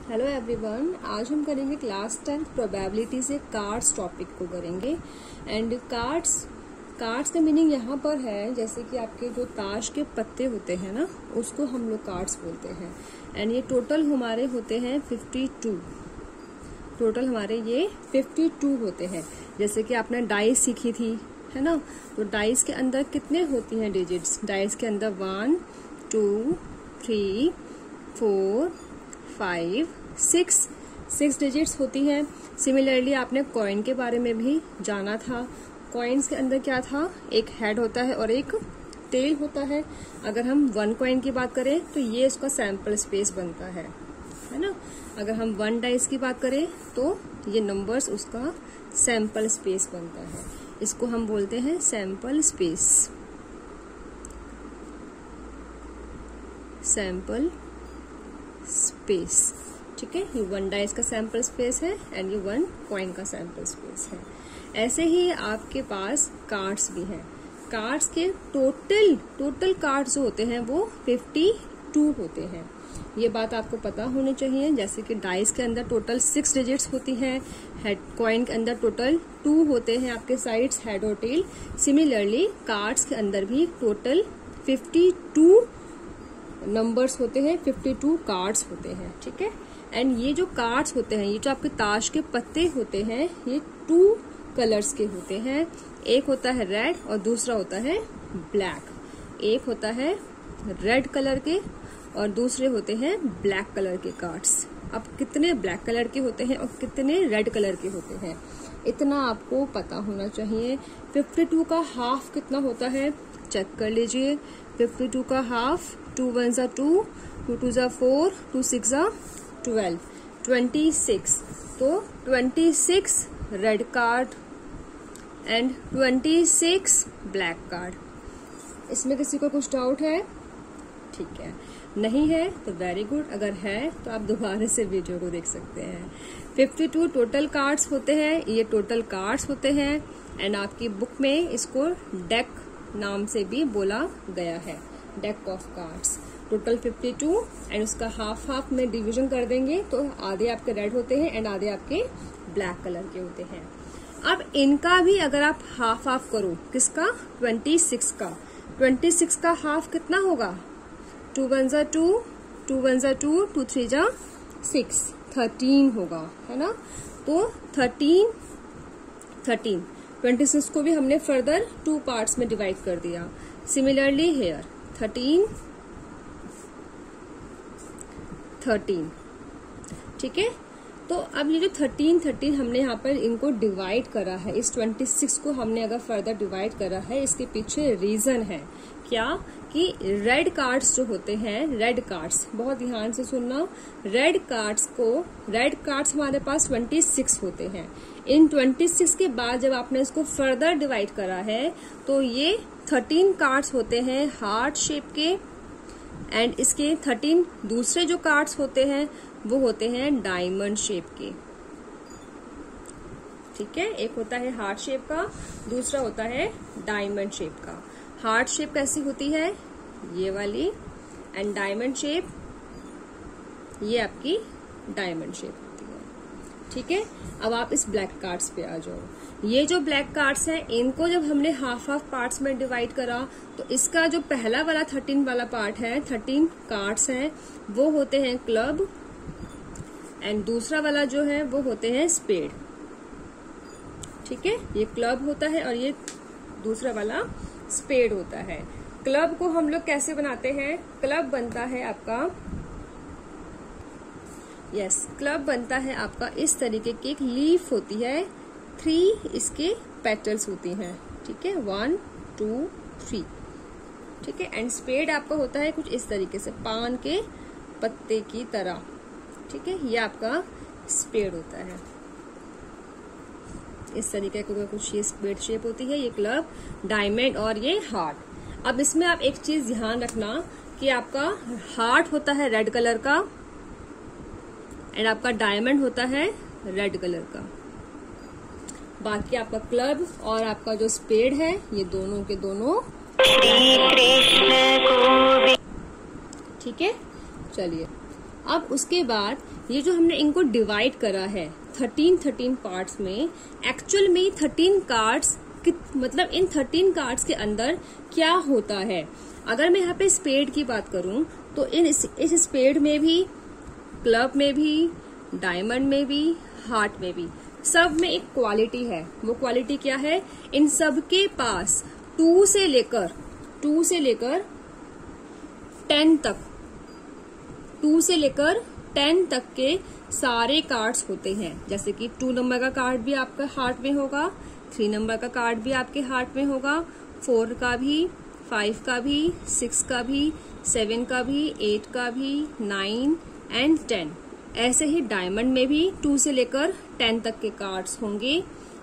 Hello everyone, आज हम करेंगे क्लास 10 प्रोबेबिलिटी से कार्ड्स टॉपिक को करेंगे। एंड कार्ड्स का मीनिंग यहाँ पर है जैसे कि आपके जो ताश के पत्ते होते हैं ना, उसको हम लोग कार्ड्स बोलते हैं। एंड ये टोटल हमारे होते हैं 52। टोटल हमारे ये 52 होते हैं। जैसे कि आपने डाइस सीखी थी, है ना, तो डाइस के अंदर कितने होती हैं डिजिट्स? डाइस के अंदर 1 2 3 4 5 6 डिजिट्स होती हैं। सिमिलरली आपने कॉइन के बारे में भी जाना था। कॉइन्स के अंदर क्या था? एक हेड होता है और एक टेल होता है। अगर हम 1 कॉइन की बात करें तो ये इसका सैंपल स्पेस बनता है ना। अगर हम 1 डाइस की बात करें तो ये नंबर्स उसका सैंपल स्पेस बनता है। इसको हम बोलते हैं सैंपल स्पेस। सैंपल स्पेस, ठीक है। ये 1 डाइस का सैंपल स्पेस है एंड ये 1 कॉइन का सैंपल स्पेस है। ऐसे ही आपके पास कार्ड्स भी हैं। कार्ड्स के टोटल कार्ड्स जो होते हैं वो 52 होते हैं। ये बात आपको पता होनी चाहिए। जैसे कि डाइस के अंदर टोटल 6 डिजिट्स होती हैं, हेड कॉइन के अंदर टोटल 2 होते हैं आपके साइड्स, हेड और टेल। सिमिलरली कार्ड्स के अंदर भी टोटल 52 नंबर्स होते हैं, 52 कार्ड्स होते हैं, ठीक है। एंड ये जो कार्ड्स होते हैं, ये जो आपके ताश के पत्ते होते हैं, ये 2 कलर्स के होते हैं। एक होता है रेड और दूसरा होता है ब्लैक। एक होता है रेड कलर के और दूसरे होते हैं ब्लैक कलर के कार्ड्स। अब कितने ब्लैक कलर के होते हैं और कितने रेड कलर के होते हैं, इतना आपको पता होना चाहिए। 52 का हाफ कितना होता है चेक कर लीजिए। 52 का हाफ 2 1 2, 2 2 4, 2 6 12, 26। तो 26 red card and 26 black card. इसमें किसी को कुछ डाउट है? ठीक है, नहीं है तो वेरी गुड। अगर है तो आप दोबारा से वीडियो को देख सकते हैं। 52 टोटल कार्ड्स होते हैं, ये टोटल कार्ड्स होते हैं। एंड आपकी बुक में इसको डेक नाम से भी बोला गया है, deck of cards. Total 52 and उसका हाफ में डिवीजन कर देंगे तो आधे आपके रेड होते हैं एंड आधे आपके ब्लैक कलर के होते हैं। अब इनका भी अगर आप हाफ करो, किसका? 26 का हाफ कितना होगा? 2 1 2, 2 1 2, 2 3 6, 13 होगा, है ना। तो 13 26 को भी हमने फर्दर 2 पार्ट्स में डिवाइड कर दिया। सिमिलरली हेयर 13, ठीक है। तो अब ये जो 13 हमने यहाँ पर इनको डिवाइड करा है, इस 26 को हमने अगर फर्दर डिवाइड करा है, इसके पीछे रीजन है क्या कि रेड कार्ड्स जो होते हैं, रेड कार्ड्स बहुत ध्यान से सुनना, रेड कार्ड्स हमारे पास 26 होते हैं। इन 26 के बाद जब आपने इसको फर्दर डिवाइड करा है तो ये 13 कार्ड्स होते हैं हार्ट शेप के। एंड इसके 13 दूसरे जो कार्ड्स होते हैं वो होते हैं डायमंड शेप के, ठीक है। एक होता है हार्ट शेप का, दूसरा होता है डायमंड शेप का। हार्ट शेप कैसी होती है? ये वाली। एंड डायमंड शेप, ये आपकी डायमंड शेप होती है, ठीक है। अब आप इस ब्लैक कार्ड्स पे आ जाओ। ये जो ब्लैक कार्ड्स हैं, इनको जब हमने हाफ पार्ट्स में डिवाइड करा तो इसका जो पहला वाला 13 वाला पार्ट है, 13 कार्ड्स हैं, वो होते हैं क्लब। एंड दूसरा वाला जो है वो होते हैं स्पेड, ठीक है। ये क्लब होता है और ये दूसरा वाला स्पेड होता है। क्लब को हम लोग कैसे बनाते हैं? क्लब बनता है आपका, क्लब बनता है आपका इस तरीके की। एक लीफ होती है, 3 इसके पेटल्स होती हैं, ठीक है, 1 2 3, ठीक है। एंड स्पेड आपका होता है कुछ इस तरीके से, पान के पत्ते की तरह, ठीक है। ये आपका स्पेड होता है, इस तरीके का कुछ ये स्पेड शेप होती है। ये क्लब, डायमंड और ये हार्ट। अब इसमें आप एक चीज ध्यान रखना कि आपका हार्ट होता है रेड कलर का एंड आपका डायमंड होता है रेड कलर का। बाकी आपका क्लब और आपका जो स्पेड है, ये दोनों के दोनों, ठीक है। चलिए अब उसके बाद ये जो हमने इनको डिवाइड करा है 13 पार्ट्स में, एक्चुअल में 13 कार्ड्स मतलब इन 13 कार्ड्स के अंदर क्या होता है। अगर मैं यहाँ पे स्पेड की बात करूं तो इस स्पेड में भी, क्लब में भी, डायमंड में भी, हार्ट में भी, सब में एक क्वालिटी है। वो क्वालिटी क्या है? इन सब के पास 2 से लेकर 10 तक 2 से लेकर 10 तक के सारे कार्ड्स होते हैं। जैसे कि 2 नंबर का कार्ड भी आपका हार्ट में होगा, 3 नंबर का कार्ड भी आपके हार्ट में होगा, 4 का भी, 5 का भी, 6 का भी, 7 का भी, 8 का भी, 9 एंड 10। ऐसे ही डायमंड में भी 2 से लेकर 10 तक के कार्ड्स होंगे,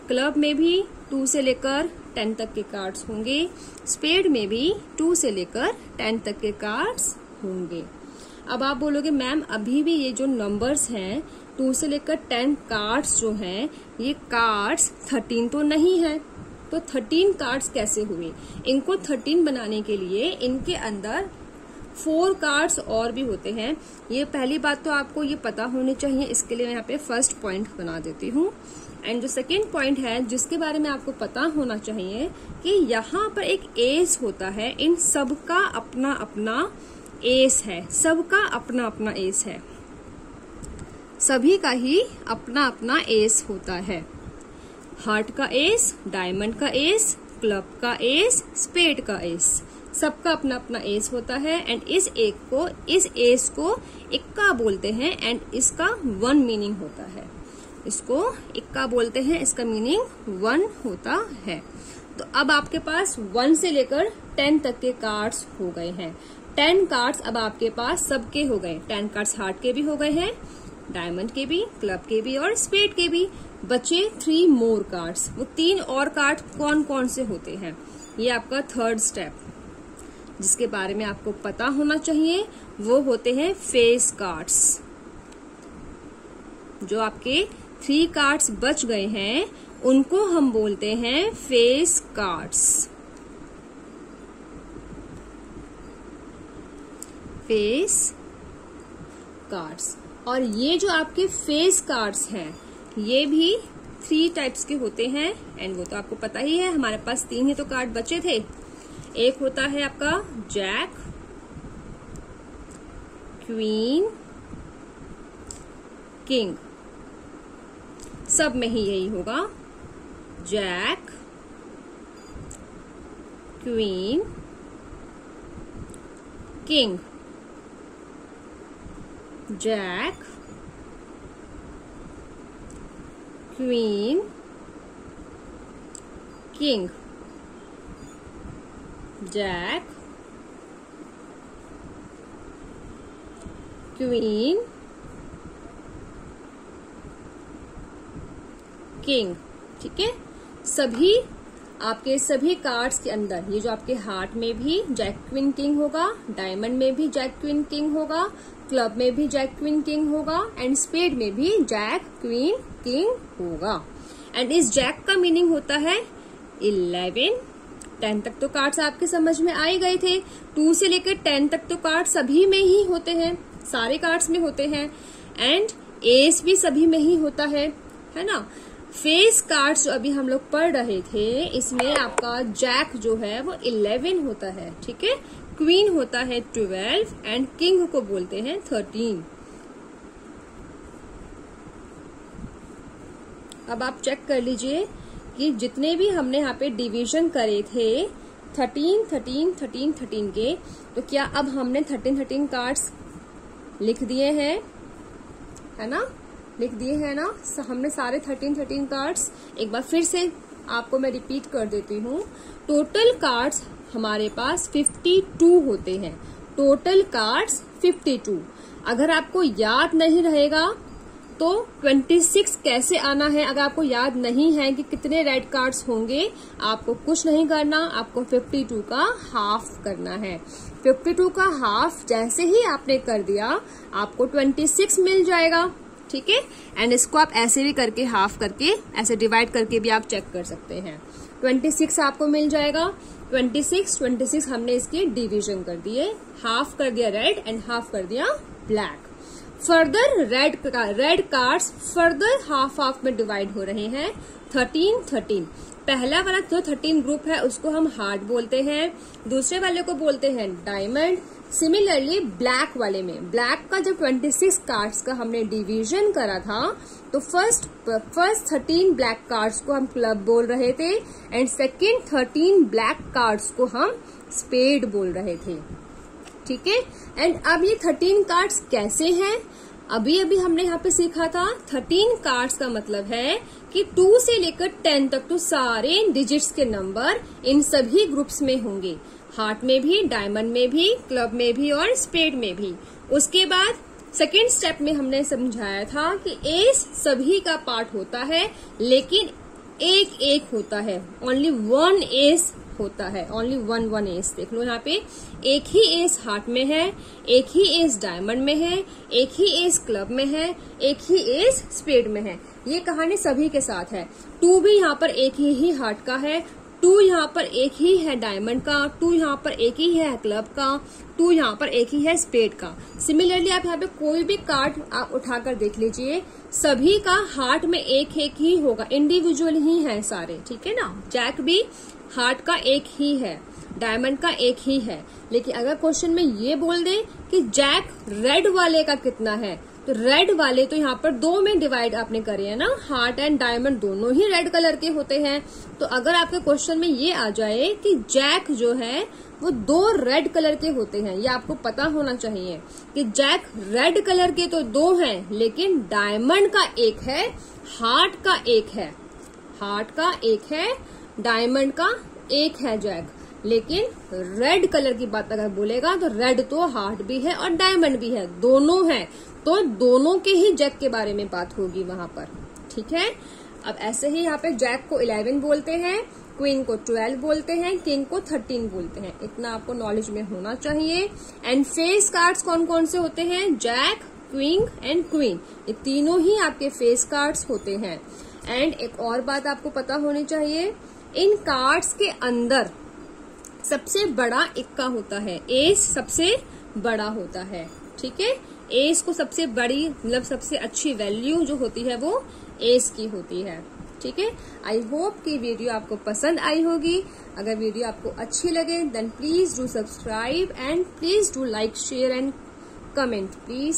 क्लब में भी 2 से लेकर 10 तक के कार्ड्स होंगे, स्पेड में भी 2 से लेकर 10 तक के कार्ड्स होंगे। अब आप बोलोगे मैम अभी भी ये जो नंबर्स हैं 2 से लेकर 10 कार्ड्स जो हैं, ये कार्ड्स 13 तो नहीं है, तो 13 कार्ड्स कैसे हुए? इनको 13 बनाने के लिए इनके अंदर 4 कार्ड्स और भी होते हैं। ये पहली बात तो आपको ये पता होनी चाहिए, इसके लिए मैं यहाँ पे फर्स्ट पॉइंट बना देती हूँ। एंड जो सेकेंड पॉइंट है जिसके बारे में आपको पता होना चाहिए कि यहाँ पर एक एस होता है। इन सबका अपना अपना एस है, सबका अपना अपना एस है, सभी का ही अपना अपना एस होता है। हार्ट का एस, डायमंड का एस, क्लब का एस, स्पेड का एस, सबका अपना अपना एस होता है। एंड इस एस को इक्का बोलते हैं एंड इसका 1 मीनिंग होता है। इसको इक्का बोलते हैं, इसका मीनिंग 1 होता है। तो अब आपके पास 1 से लेकर 10 तक के कार्ड्स हो गए हैं। 10 कार्ड्स अब आपके पास सबके हो गए। 10 कार्ड्स हार्ट के भी हो गए हैं, डायमंड के भी, क्लब के भी और स्पेड के भी। बचे 3 मोर कार्ड्स। वो 3 और कार्ड कौन कौन से होते हैं? ये आपका थर्ड स्टेप जिसके बारे में आपको पता होना चाहिए, वो होते हैं फेस कार्ड्स। जो आपके 3 कार्ड्स बच गए हैं उनको हम बोलते हैं फेस कार्ड्स। Face cards. और ये जो आपके फेस कार्ड्स हैं ये भी 3 टाइप्स के होते हैं एंड वो तो आपको पता ही है। हमारे पास 3 ही तो कार्ड बचे थे। एक होता है आपका जैक, क्वीन, किंग। सब में ही यही होगा, jack, queen, king, jack, queen, king, jack, queen, king. ठीक है, सभी आपके सभी कार्ड्स के अंदर ये जो आपके हार्ट में भी जैक क्वीन किंग होगा, डायमंड में भी जैक क्वीन किंग होगा, क्लब में भी जैक क्वीन किंग होगा एंड स्पेड में भी जैक क्वीन किंग होगा। एंड इस जैक का मीनिंग होता है 11। 10 तक तो कार्ड्स आपके समझ में आ ही गए थे। 2 से लेकर 10 तक तो कार्ड सभी में ही होते हैं, सारे कार्ड्स में होते हैं एंड एस भी सभी में ही होता है ना। फेस कार्ड्स जो अभी हम लोग पढ़ रहे थे इसमें आपका जैक जो है वो 11 होता है। ठीक है, क्वीन होता है 12 एंड किंग को बोलते हैं 13। अब आप चेक कर लीजिए कि जितने भी हमने यहाँ पे डिवीजन करे थे 13 के, तो क्या अब हमने 13 कार्ड्स लिख दिए हैं, है ना? लिख दिए हैं ना हमने सारे 13 कार्ड्स। एक बार फिर से आपको मैं रिपीट कर देती हूँ। टोटल कार्ड्स हमारे पास 52 होते हैं। Total cards 52। अगर आपको याद नहीं रहेगा तो 26 कैसे आना है, अगर आपको याद नहीं है कि कितने रेड कार्ड्स होंगे, आपको कुछ नहीं करना, आपको 52 का हाफ करना है। 52 का हाफ जैसे ही आपने कर दिया आपको 26 मिल जाएगा। ठीक है, एंड इसको आप ऐसे भी करके हाफ करके ऐसे डिवाइड करके भी आप चेक कर सकते हैं। 26 आपको मिल जाएगा। 26 हमने इसके डिवीजन कर दिए, हाफ कर दिया रेड एंड हाफ कर दिया black. Further red cards further half half में डिवाइड हो रहे हैं 13-13। पहला वाला जो 13 ग्रुप है उसको हम हार्ट बोलते हैं, दूसरे वाले को बोलते हैं डायमंड। सिमिलरली ब्लैक वाले में, ब्लैक का जब 26 कार्ड्स का हमने डिवीजन करा था तो फर्स्ट 13 ब्लैक कार्ड्स को हम क्लब बोल रहे थे एंड सेकेंड 13 ब्लैक कार्ड्स को हम स्पेड बोल रहे थे। ठीक है, एंड अब ये 13 कार्ड्स कैसे हैं? अभी हमने यहाँ पे सीखा था 13 कार्ड्स का मतलब है कि 2 से लेकर 10 तक तो सारे डिजिट्स के नंबर इन सभी ग्रुप्स में होंगे, हार्ट में भी, डायमंड में भी, क्लब में भी और स्पेड में भी। उसके बाद सेकेंड स्टेप में हमने समझाया था कि एस सभी का पार्ट होता है लेकिन एक एक होता है, ओनली वन एस होता है, ओनली वन एस। देख लो यहाँ पे एक ही एस हार्ट में है, एक ही एस डायमंड में है, एक ही एस क्लब में है, एक ही एस स्पेड में है। ये कहानी सभी के साथ है। 2 भी यहाँ पर एक ही हार्ट का है, 2 यहाँ पर एक ही है डायमंड का, 2 यहाँ पर एक ही है क्लब का, 2 यहाँ पर एक ही है स्पेड का। सिमिलरली आप यहाँ पे कोई भी कार्ड आप उठाकर देख लीजिए, सभी का हार्ट में एक ही होगा, इंडिविजुअल ही है सारे। ठीक है ना, जैक भी हार्ट का एक ही है, डायमंड का एक ही है। लेकिन अगर क्वेश्चन में ये बोल दे कि जैक रेड वाले का कितना है, तो रेड वाले तो यहाँ पर 2 में डिवाइड आपने करे है ना, हार्ट एंड डायमंड दोनों ही रेड कलर के होते हैं। तो अगर आपके क्वेश्चन में ये आ जाए कि जैक जो है वो 2 रेड कलर के होते हैं, ये आपको पता होना चाहिए कि जैक रेड कलर के तो 2 हैं लेकिन डायमंड का एक है, हार्ट का एक है, हार्ट का एक है, डायमंड का एक है जैक। लेकिन रेड कलर की बात अगर बोलेगा तो रेड तो हार्ट भी है और डायमंड भी है, दोनों है, तो दोनों के ही जैक के बारे में बात होगी वहां पर। ठीक है, अब ऐसे ही यहाँ पे जैक को 11 बोलते हैं, क्वीन को 12 बोलते हैं, किंग को 13 बोलते हैं। इतना आपको नॉलेज में होना चाहिए। एंड फेस कार्ड्स कौन कौन से होते हैं? जैक, क्वीन एंड क्वीन, ये तीनों ही आपके फेस कार्ड्स होते हैं। एंड एक और बात आपको पता होनी चाहिए, इन कार्ड्स के अंदर सबसे बड़ा इक्का होता है, एस सबसे बड़ा होता है। ठीक है, एस को सबसे बड़ी मतलब सबसे अच्छी वैल्यू जो होती है वो एस की होती है। ठीक है, आई होप कि वीडियो आपको पसंद आई होगी। अगर वीडियो आपको अच्छी लगे then please do subscribe and please do like, share and comment please.